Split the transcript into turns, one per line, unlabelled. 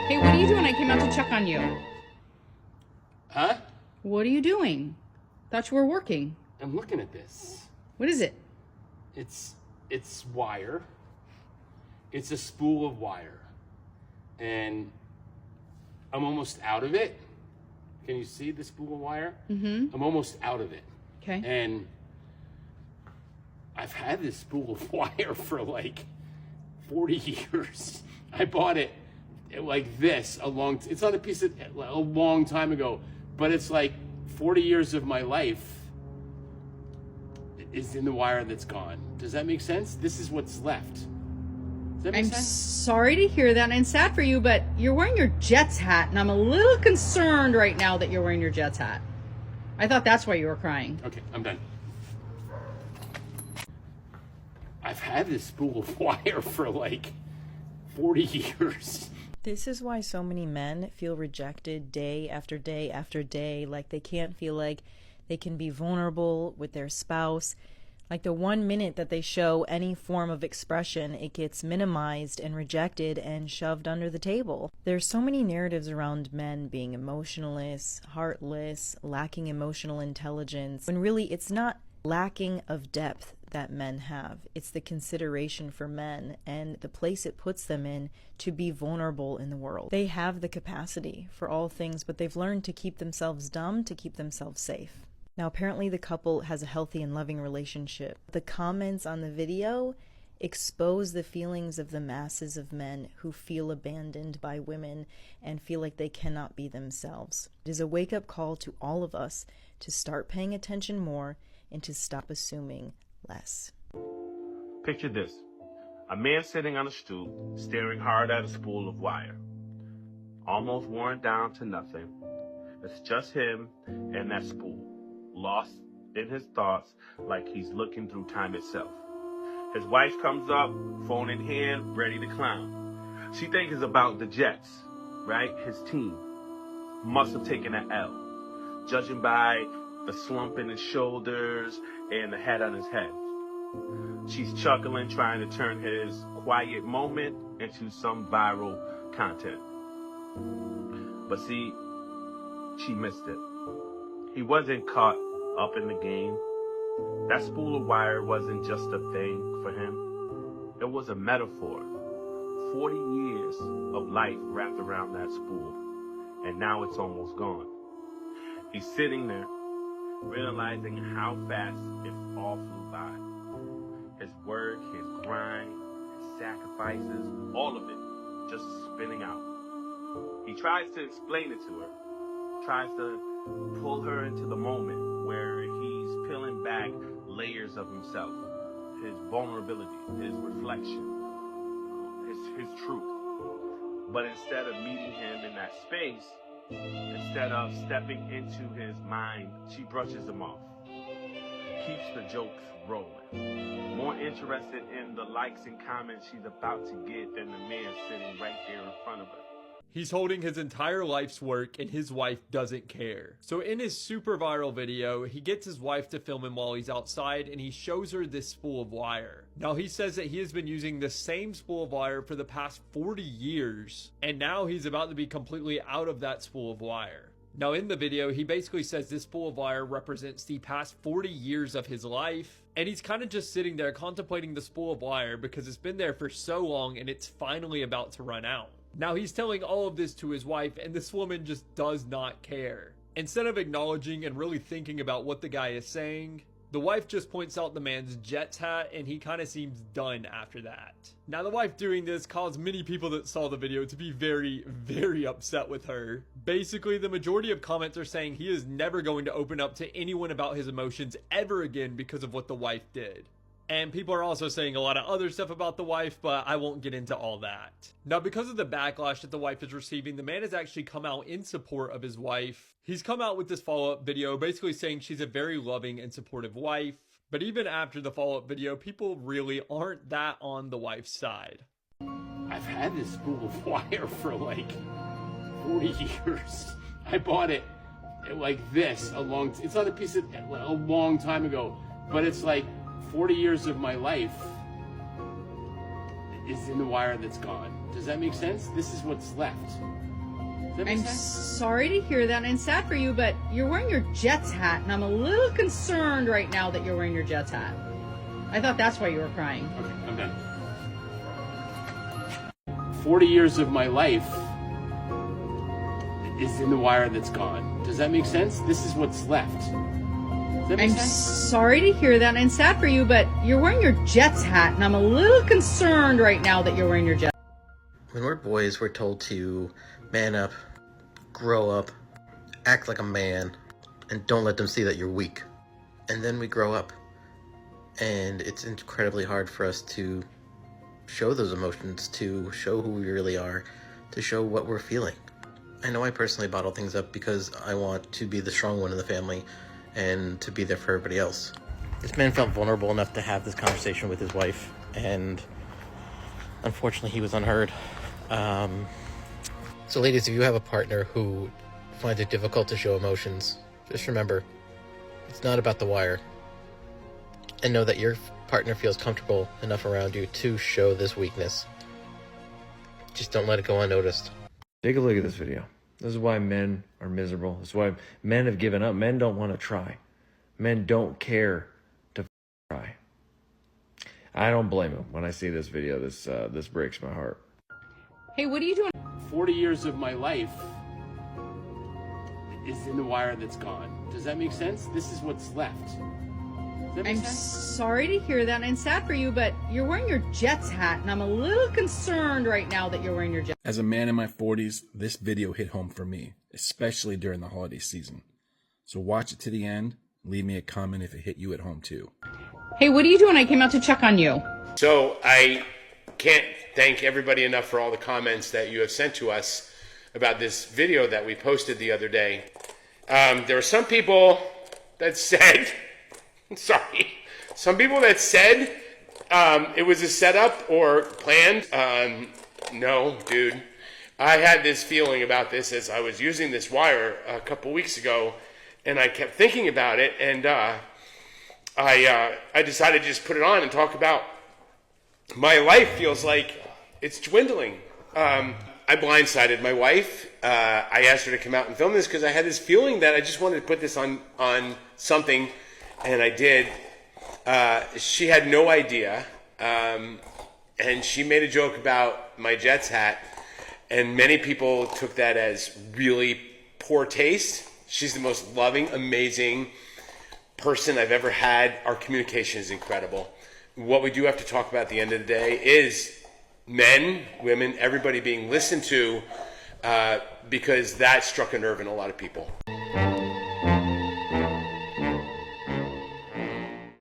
Hey, what are you doing? I came out to check on you.
Huh?
What are you doing? Thought you were working.
I'm looking at this.
What is it?
It's wire. It's a spool of wire. And I'm almost out of it. Can you see the spool of wire?
Mm-hmm.
I'm almost out of it.
Okay.
And I've had this spool of wire for like 40 years. I bought it like this it's on a piece of a long time ago, but it's like 40 years of my life is in the wire that's gone. Does that make sense? This is what's left. Does that make
I'm
sense?
sorry to hear that, and sad for you, but you're wearing your Jets hat, and I'm a little concerned right now that you're wearing your Jets hat. I thought that's why you were crying.
Okay, I'm done. I've had this spool of wire for like 40 years.
This is why so many men feel rejected day after day after day, like they can't feel like they can be vulnerable with their spouse. Like the 1 minute that they show any form of expression, it gets minimized and rejected and shoved under the table. There's so many narratives around men being emotionless, heartless, lacking emotional intelligence, when really it's not lacking of depth that men have. It's the consideration for men and the place it puts them in to be vulnerable in the world. They have the capacity for all things, but they've learned to keep themselves dumb to keep themselves safe. Now, apparently the couple has a healthy and loving relationship. The comments on the video expose the feelings of the masses of men who feel abandoned by women and feel like they cannot be themselves. It is a wake-up call to all of us to start paying attention more and to stop assuming less.
Picture this. A man sitting on a stoop, staring hard at a spool of wire. Almost worn down to nothing. It's just him and that spool, lost in his thoughts like he's looking through time itself. His wife comes up, phone in hand, ready to clown. She thinks it's about the Jets, right? His team. Must have taken an L, judging by the slump in his shoulders and the hat on his head. She's chuckling, trying to turn his quiet moment into some viral content. But see, she missed it. He wasn't caught up in the game. That spool of wire wasn't just a thing for him. It was a metaphor. 40 years of life wrapped around that spool, and now it's almost gone. He's sitting there, realizing how fast it all flew by. His work, his grind, his sacrifices, all of it just spinning out. He tries to explain it to her, tries to pull her into the moment where he's peeling back layers of himself, his vulnerability, his reflection, his truth. But instead of meeting him in that space, instead of stepping into his mind, she brushes him off, keeps the jokes rolling, more interested in the likes and comments she's about to get than the man sitting right there in front of her.
He's holding his entire life's work and his wife doesn't care. So in his super viral video, he gets his wife to film him while he's outside and he shows her this spool of wire. Now he says that he has been using the same spool of wire for the past 40 years and now he's about to be completely out of that spool of wire. Now in the video, he basically says this spool of wire represents the past 40 years of his life and he's kind of just sitting there contemplating the spool of wire because it's been there for so long and it's finally about to run out. Now he's telling all of this to his wife and this woman just does not care. Instead of acknowledging and really thinking about what the guy is saying, the wife just points out the man's Jets hat and he kind of seems done after that. Now the wife doing this caused many people that saw the video to be very, very upset with her. Basically, the majority of comments are saying he is never going to open up to anyone about his emotions ever again because of what the wife did. And people are also saying a lot of other stuff about the wife, but I won't get into all that. Now, because of the backlash that the wife is receiving, the man has actually come out in support of his wife. He's come out with this follow-up video basically saying she's a very loving and supportive wife. But even after the follow-up video, people really aren't that on the wife's side.
I've had this spool of wire for like 40 years. I bought it like this it's on a piece of a long time ago, but it's like 40 years of my life is in the wire that's gone. Does that make sense? This is what's left. Does that make
I'm
sense?
sorry to hear that, and it's sad for you, but you're wearing your Jets hat, and I'm a little concerned right now that you're wearing your Jets hat. I thought that's why you were crying.
Okay, I'm done. 40 years of my life is in the wire that's gone. Does that make sense? This is what's left. Does that make
I'm
sense?
sorry to hear that, and it's sad for you, but you're wearing your Jets hat, and I'm a little concerned right now that you're wearing your Jets.
When we're boys, we're told to man up, grow up, act like a man, and don't let them see that you're weak. And then we grow up, and it's incredibly hard for us to show those emotions, to show who we really are, to show what we're feeling. I know I personally bottle things up because I want to be the strong one in the family and to be there for everybody else. This man felt vulnerable enough to have this conversation with his wife, and unfortunately he was unheard. So ladies, if you have a partner who finds it difficult to show emotions, just remember, it's not about the wire. And know that your partner feels comfortable enough around you to show this weakness. Just don't let it go unnoticed.
Take a look at this video. This is why men are miserable. This is why men have given up. Men don't want to try. Men don't care to try. I don't blame them. When I see this video, this breaks my heart.
Hey, what are you doing?
40 years of my life is in the wire that's gone. Does that make sense? This is what's left. Does that make
I'm
sense?
sorry to hear that, and it's sad for you, but you're wearing your Jets hat, and I'm a little concerned right now that you're wearing your Jets.
As a man in my 40s, this video hit home for me, especially during the holiday season. So watch it to the end. Leave me a comment if it hit you at home too.
Hey, what are you doing? I came out to check on you.
So I can't thank everybody enough for all the comments that you have sent to us about this video that we posted the other day. There were some people that said, some people that said it was a setup or planned. No, dude. I had this feeling about this as I was using this wire a couple weeks ago, and I kept thinking about it, and I decided to just put it on and talk about my life feels like it's dwindling. I blindsided my wife. I asked her to come out and film this because I had this feeling that I just wanted to put this on something, and I did. She had no idea, and she made a joke about my Jets hat, and many people took that as really poor taste. She's the most loving, amazing person I've ever had. Our communication is incredible. What we do have to talk about at the end of the day is men, women, everybody being listened to, because that struck a nerve in a lot of people.